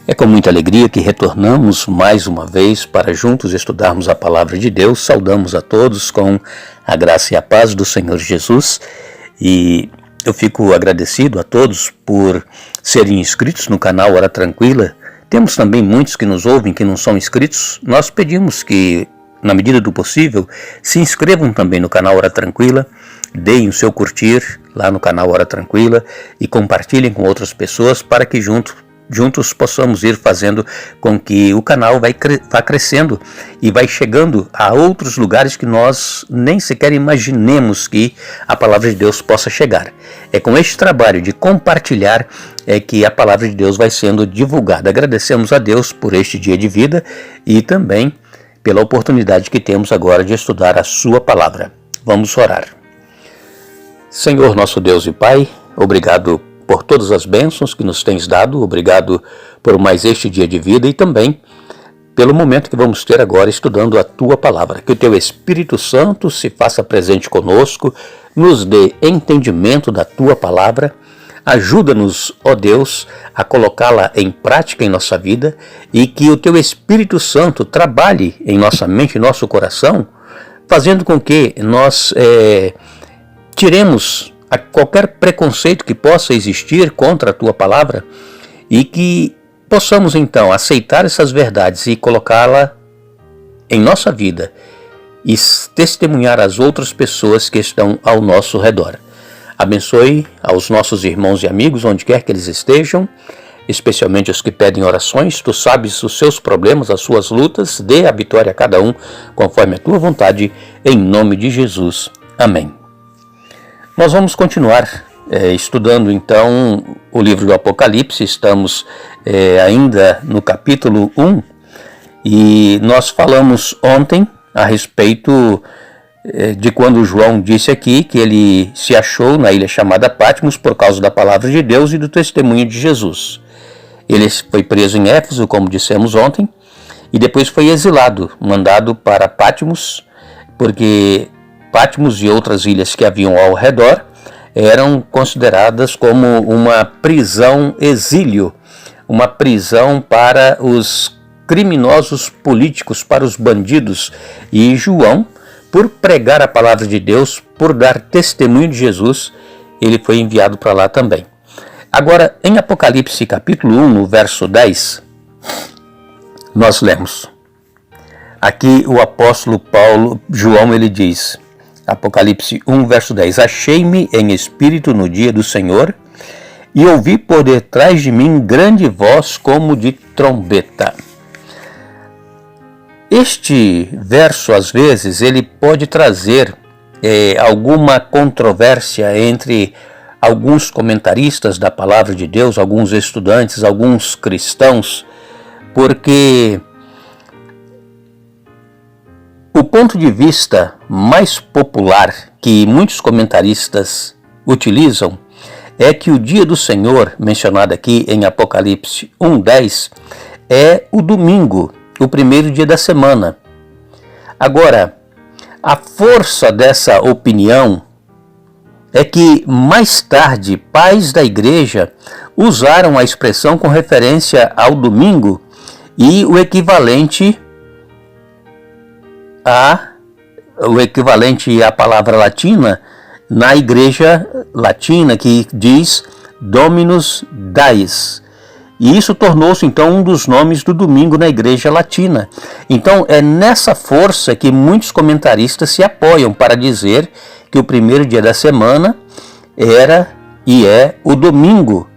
É com muita alegria que retornamos mais uma vez para juntos estudarmos a Palavra de Deus. Saudamos a todos com a graça e a paz do Senhor Jesus. E eu fico agradecido a todos por serem inscritos no canal Hora Tranquila. Temos também muitos que nos ouvem que não são inscritos. Nós pedimos que, na medida do possível, se inscrevam também no canal Hora Tranquila. Deem o seu curtir lá no canal Hora Tranquila e compartilhem com outras pessoas para que juntos possamos ir fazendo com que o canal vá crescendo e vai chegando a outros lugares que nós nem sequer imaginemos que a palavra de Deus possa chegar. É com este trabalho de compartilhar que a palavra de Deus vai sendo divulgada. Agradecemos a Deus por este dia de vida e também pela oportunidade que temos agora de estudar a sua palavra. Vamos orar. Senhor nosso Deus e Pai, obrigado por todas as bênçãos que nos tens dado, obrigado por mais este dia de vida e também pelo momento que vamos ter agora estudando a Tua Palavra. Que o Teu Espírito Santo se faça presente conosco, nos dê entendimento da Tua Palavra, ajuda-nos, ó Deus, a colocá-la em prática em nossa vida e que o Teu Espírito Santo trabalhe em nossa mente e nosso coração, fazendo com que nós tiremos a qualquer preconceito que possa existir contra a Tua Palavra e que possamos então aceitar essas verdades e colocá-la em nossa vida e testemunhar às outras pessoas que estão ao nosso redor. Abençoe aos nossos irmãos e amigos onde quer que eles estejam, especialmente os que pedem orações. Tu sabes os seus problemas, as suas lutas, dê a vitória a cada um conforme a Tua vontade, em nome de Jesus. Amém. Nós vamos continuar estudando então o livro do Apocalipse. Estamos ainda no capítulo 1 e nós falamos ontem a respeito de quando João disse aqui que ele se achou na ilha chamada Patmos por causa da palavra de Deus e do testemunho de Jesus. Ele foi preso em Éfeso, como dissemos ontem, e depois foi exilado, mandado para Patmos, porque Patmos e outras ilhas que haviam ao redor eram consideradas como uma prisão exílio, uma prisão para os criminosos políticos, para os bandidos. E João, por pregar a palavra de Deus, por dar testemunho de Jesus, ele foi enviado para lá também. Agora, em Apocalipse capítulo 1, no verso 10, nós lemos. Aqui o apóstolo João, ele diz... Apocalipse 1, verso 10. Achei-me em espírito no dia do Senhor e ouvi por detrás de mim grande voz como de trombeta. Este verso, às vezes, ele pode trazer alguma controvérsia entre alguns comentaristas da palavra de Deus, alguns estudantes, alguns cristãos, porque o ponto de vista mais popular que muitos comentaristas utilizam é que o dia do Senhor, mencionado aqui em Apocalipse 1:10, é o domingo, o primeiro dia da semana. Agora, a força dessa opinião é que mais tarde pais da igreja usaram a expressão com referência ao domingo e o equivalente à palavra latina na igreja latina, que diz Dominus Dies. E isso tornou-se então um dos nomes do domingo na igreja latina. Então é nessa força que muitos comentaristas se apoiam para dizer que o primeiro dia da semana era e é o domingo,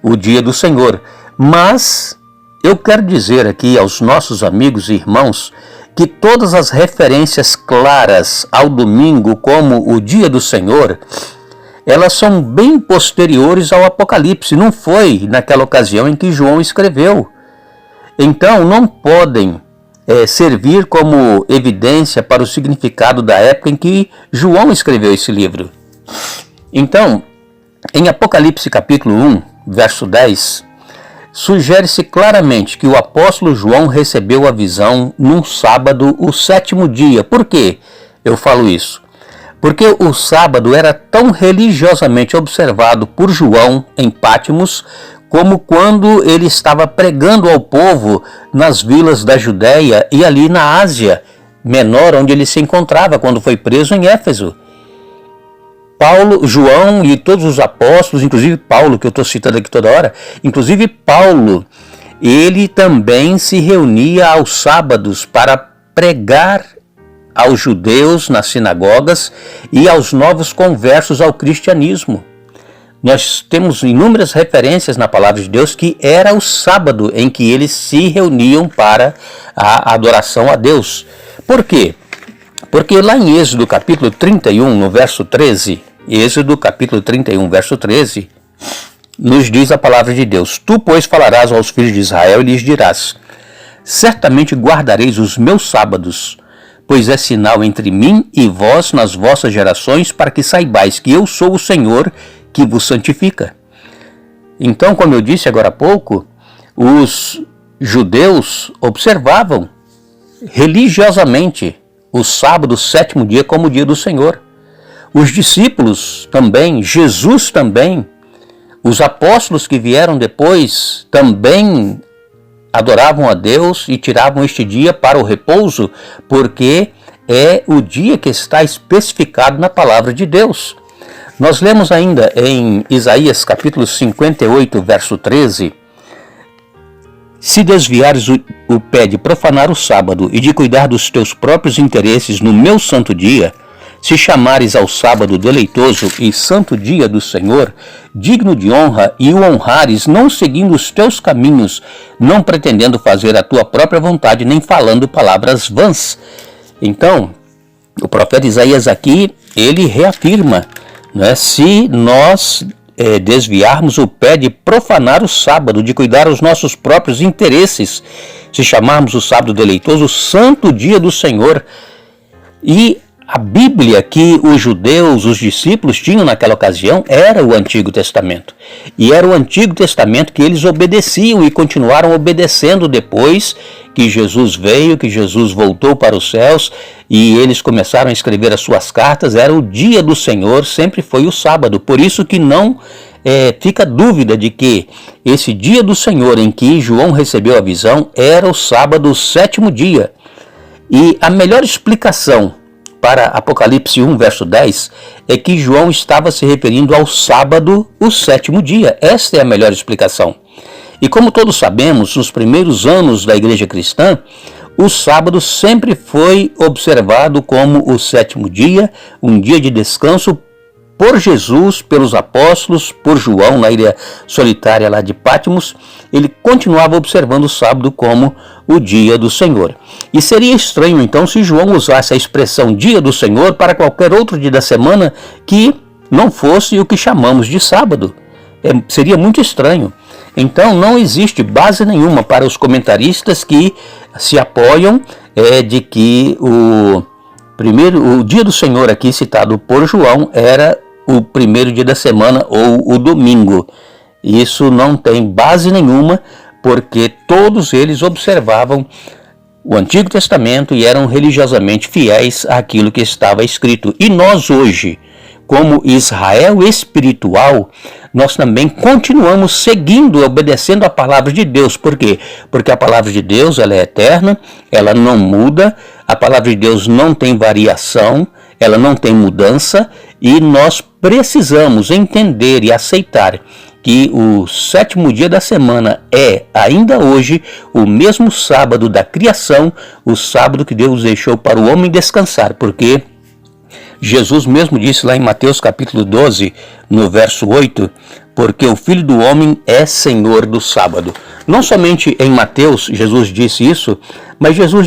o dia do Senhor. Mas eu quero dizer aqui aos nossos amigos e irmãos que todas as referências claras ao domingo como o dia do Senhor, elas são bem posteriores ao Apocalipse. Não foi naquela ocasião em que João escreveu. Então não podem servir como evidência para o significado da época em que João escreveu esse livro. Então, em Apocalipse capítulo 1, verso 10, sugere-se claramente que o apóstolo João recebeu a visão num sábado, o 7º dia. Por que eu falo isso? Porque o sábado era tão religiosamente observado por João em Patmos como quando ele estava pregando ao povo nas vilas da Judéia e ali na Ásia Menor, onde ele se encontrava quando foi preso em Éfeso. Paulo, João e todos os apóstolos, inclusive Paulo, que eu estou citando aqui toda hora, inclusive Paulo, ele também se reunia aos sábados para pregar aos judeus nas sinagogas e aos novos conversos ao cristianismo. Nós temos inúmeras referências na palavra de Deus que era o sábado em que eles se reuniam para a adoração a Deus. Por quê? Porque lá em Êxodo capítulo 31, no verso 13, Êxodo capítulo 31, verso 13, nos diz a palavra de Deus: Tu, pois, falarás aos filhos de Israel e lhes dirás: Certamente guardareis os meus sábados, pois é sinal entre mim e vós nas vossas gerações, para que saibais que eu sou o Senhor que vos santifica. Então, como eu disse agora há pouco, os judeus observavam religiosamente o sábado, o sétimo dia, como o dia do Senhor. Os discípulos também, Jesus também, os apóstolos que vieram depois também adoravam a Deus e tiravam este dia para o repouso, porque é o dia que está especificado na palavra de Deus. Nós lemos ainda em Isaías capítulo 58, verso 13: Se desviares o pé de profanar o sábado e de cuidar dos teus próprios interesses no meu santo dia, se chamares ao sábado deleitoso e santo dia do Senhor, digno de honra, e o honrares, não seguindo os teus caminhos, não pretendendo fazer a tua própria vontade, nem falando palavras vãs. Então, o profeta Isaías aqui, ele reafirma, né, se nós desviarmos o pé de profanar o sábado, de cuidar dos nossos próprios interesses, se chamarmos o sábado deleitoso, o santo dia do Senhor. E a Bíblia que os judeus, os discípulos tinham naquela ocasião era o Antigo Testamento. E era o Antigo Testamento que eles obedeciam e continuaram obedecendo depois que Jesus veio, que Jesus voltou para os céus e eles começaram a escrever as suas cartas. Era o dia do Senhor, sempre foi o sábado. Por isso que não fica dúvida de que esse dia do Senhor em que João recebeu a visão era o sábado, o sétimo dia. E a melhor explicação para Apocalipse 1, verso 10, é que João estava se referindo ao sábado, o sétimo dia. Esta é a melhor explicação. E como todos sabemos, nos primeiros anos da igreja cristã, o sábado sempre foi observado como o sétimo dia, um dia de descanso por Jesus, pelos apóstolos, por João na ilha solitária lá de Patmos. Ele continuava observando o sábado como o dia do Senhor. E seria estranho então se João usasse a expressão dia do Senhor para qualquer outro dia da semana que não fosse o que chamamos de sábado. Seria muito estranho. Então não existe base nenhuma para os comentaristas que se apoiam de que o dia do Senhor aqui citado por João era o primeiro dia da semana ou o domingo. Isso não tem base nenhuma, porque todos eles observavam o Antigo Testamento e eram religiosamente fiéis àquilo que estava escrito. E nós hoje, como Israel espiritual, nós também continuamos seguindo, obedecendo a palavra de Deus. Por quê? Porque a palavra de Deus ela é eterna, ela não muda, a palavra de Deus não tem variação, ela não tem mudança, e nós precisamos entender e aceitar que o sétimo dia da semana é, ainda hoje, o mesmo sábado da criação, o sábado que Deus deixou para o homem descansar, porque Jesus mesmo disse lá em Mateus capítulo 12, no verso 8, porque o Filho do Homem é Senhor do sábado. Não somente em Mateus Jesus disse isso, mas Jesus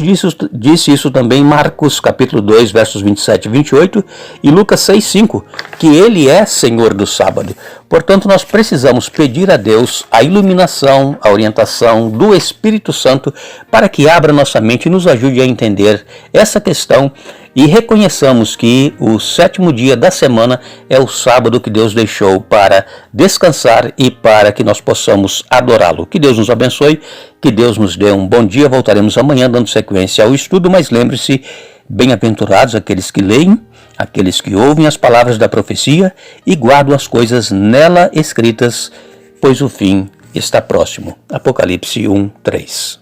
disse isso também em Marcos capítulo 2, versos 27 e 28 e Lucas 6, 5, que ele é Senhor do sábado. Portanto, nós precisamos pedir a Deus a iluminação, a orientação do Espírito Santo para que abra nossa mente e nos ajude a entender essa questão e reconheçamos que o sétimo dia da semana é o sábado que Deus deixou para descansar e para que nós possamos adorá-lo. Que Deus nos abençoe, que Deus nos dê um bom dia. Voltaremos amanhã dando sequência ao estudo, mas lembre-se, bem-aventurados aqueles que leem, aqueles que ouvem as palavras da profecia e guardam as coisas nela escritas, pois o fim está próximo. Apocalipse 1:3.